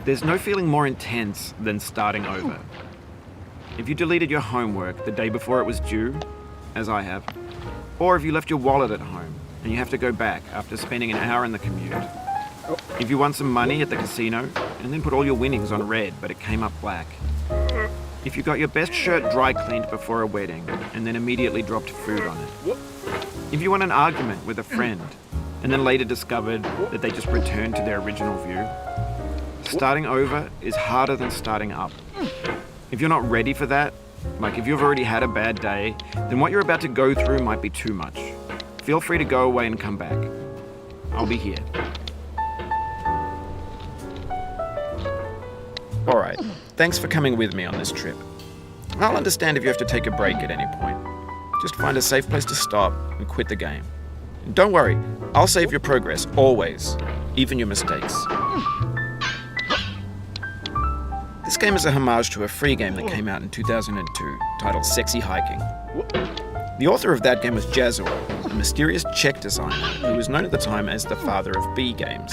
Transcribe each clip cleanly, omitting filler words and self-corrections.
There's no feeling more intense than starting over. If you deleted your homework the day before it was due, as I have, or if you left your wallet at home and you have to go back after spending an hour in the commute. If you won some money at the casino and then put all your winnings on red but it came up black. If you got your best shirt dry cleaned before a wedding and then immediately dropped food on it. If you won an argument with a friend and then later discovered that they just returned to their original view. Starting over is harder than starting up. If you're not ready for that, like if you've already had a bad day, then what you're about to go through might be too much. Feel free to go away and come back. I'll be here. Alright, thanks for coming with me on this trip. I'll understand if you have to take a break at any point. Just find a safe place to stop and quit the game. And don't worry, I'll save your progress, always, even your mistakes. This game is a homage to a free game that came out in 2002, titled Sexy Hiking. The author of that game was Jazuo, a mysterious Czech designer who was known at the time as the father of B games.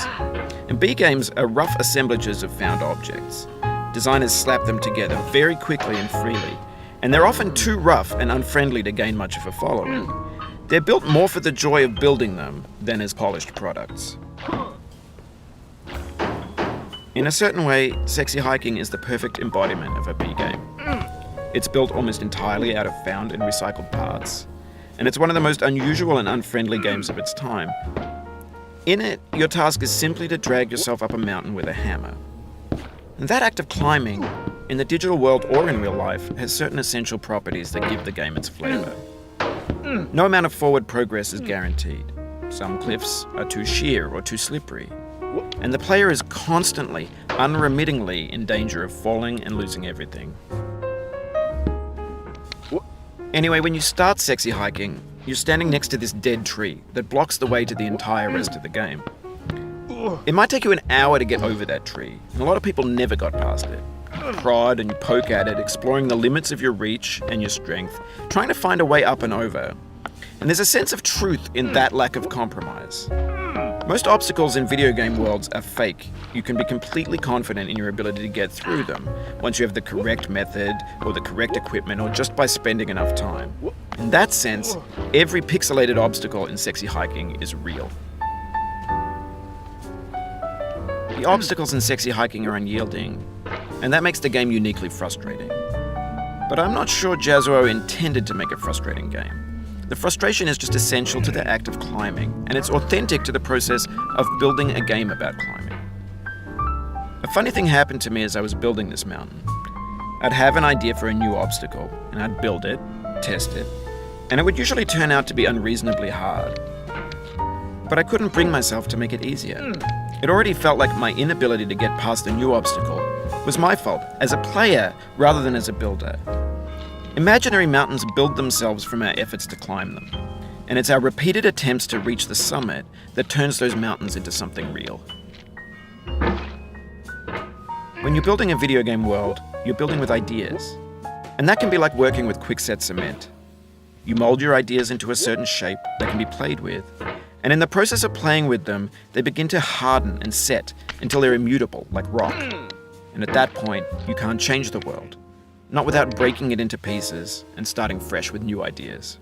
And B games are rough assemblages of found objects. Designers slap them together very quickly and freely, and they're often too rough and unfriendly to gain much of a following. They're built more for the joy of building them than as polished products. In a certain way, Sexy Hiking is the perfect embodiment of a B game. It's built almost entirely out of found and recycled parts, and it's one of the most unusual and unfriendly games of its time. In it, your task is simply to drag yourself up a mountain with a hammer. And that act of climbing, in the digital world or in real life, has certain essential properties that give the game its flavor. No amount of forward progress is guaranteed. Some cliffs are too sheer or too slippery. And the player is constantly, unremittingly in danger of falling and losing everything. Anyway, when you start Sexy Hiking, you're standing next to this dead tree that blocks the way to the entire rest of the game. It might take you an hour to get over that tree, and a lot of people never got past it. You prod and you poke at it, exploring the limits of your reach and your strength, trying to find a way up and over. And there's a sense of truth in that lack of compromise. Most obstacles in video game worlds are fake. You can be completely confident in your ability to get through them once you have the correct method or the correct equipment or just by spending enough time. In that sense, every pixelated obstacle in Sexy Hiking is real. The obstacles in Sexy Hiking are unyielding, and that makes the game uniquely frustrating. But I'm not sure Jazuo intended to make a frustrating game. The frustration is just essential to the act of climbing, and it's authentic to the process of building a game about climbing. A funny thing happened to me as I was building this mountain. I'd have an idea for a new obstacle, and I'd build it, test it, and it would usually turn out to be unreasonably hard. But I couldn't bring myself to make it easier. It already felt like my inability to get past a new obstacle was my fault as a player rather than as a builder. Imaginary mountains build themselves from our efforts to climb them, and it's our repeated attempts to reach the summit that turns those mountains into something real. When you're building a video game world, you're building with ideas, and that can be like working with quickset cement. You mold your ideas into a certain shape that can be played with, and in the process of playing with them, they begin to harden and set until they're immutable, like rock. And at that point, you can't change the world. Not without breaking it into pieces and starting fresh with new ideas.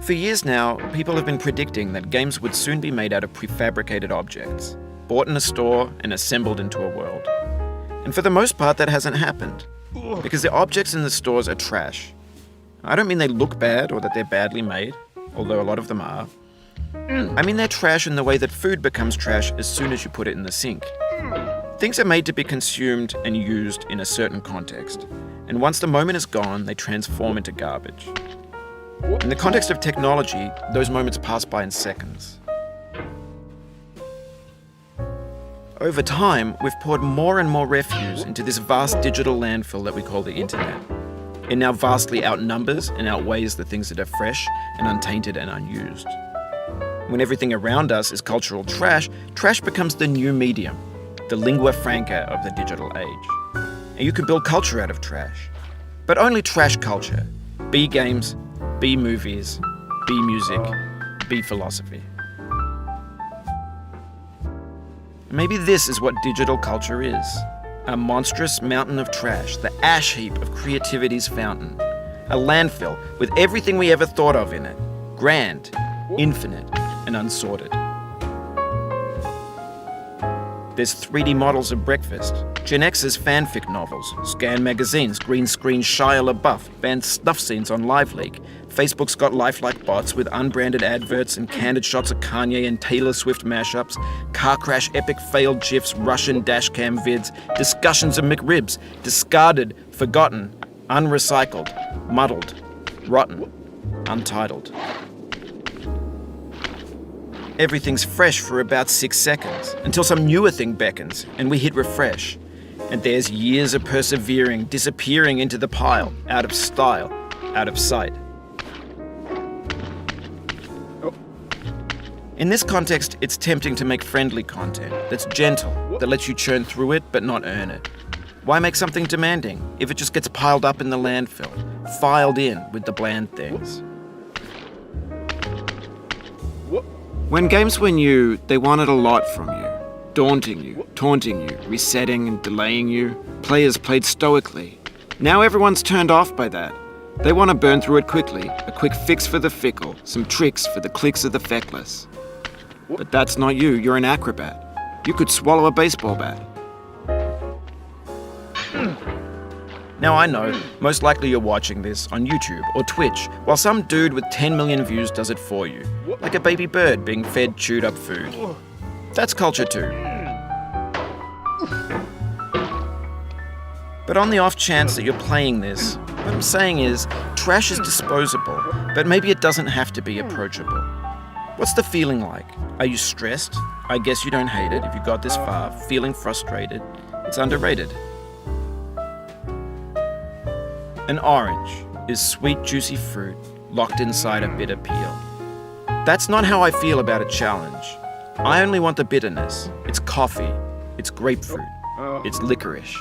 For years now, people have been predicting that games would soon be made out of prefabricated objects, bought in a store and assembled into a world. And for the most part, that hasn't happened, because the objects in the stores are trash. I don't mean they look bad or that they're badly made, although a lot of them are. I mean they're trash in the way that food becomes trash as soon as you put it in the sink. Things are made to be consumed and used in a certain context, and once the moment is gone, they transform into garbage. In the context of technology, those moments pass by in seconds. Over time, we've poured more and more refuse into this vast digital landfill that we call the internet. It now vastly outnumbers and outweighs the things that are fresh and untainted and unused. When everything around us is cultural trash, trash becomes the new medium, the lingua franca of the digital age. And you can build culture out of trash, but only trash culture. B games, B movies, B music, B philosophy. Maybe this is what digital culture is. A monstrous mountain of trash, the ash heap of creativity's fountain. A landfill with everything we ever thought of in it. Grand, infinite, and unsorted. There's 3D models of breakfast, Gen X's fanfic novels, scan magazines, green screen Shia LaBeouf, banned snuff scenes on LiveLeak. Facebook's got lifelike bots with unbranded adverts and candid shots of Kanye and Taylor Swift mashups, car crash epic failed GIFs, Russian dashcam vids, discussions of McRibs, discarded, forgotten, unrecycled, muddled, rotten, untitled. Everything's fresh for about 6 seconds, until some newer thing beckons, and we hit refresh. And there's years of persevering, disappearing into the pile, out of style, out of sight. In this context, it's tempting to make friendly content that's gentle, that lets you churn through it but not earn it. Why make something demanding if it just gets piled up in the landfill, filed in with the bland things? When games were new, they wanted a lot from you. Daunting you, taunting you, resetting and delaying you. Players played stoically. Now everyone's turned off by that. They want to burn through it quickly, a quick fix for the fickle, some tricks for the clicks of the feckless. But that's not you, you're an acrobat. You could swallow a baseball bat. Now I know, most likely you're watching this on YouTube or Twitch, while some dude with 10 million views does it for you, like a baby bird being fed chewed up food. That's culture too. But on the off chance that you're playing this, what I'm saying is, trash is disposable, but maybe it doesn't have to be approachable. What's the feeling like? Are you stressed? I guess you don't hate it if you got this far. Feeling frustrated? It's underrated. An orange is sweet, juicy fruit locked inside a bitter peel. That's not how I feel about a challenge. I only want the bitterness. It's coffee. It's grapefruit. It's licorice.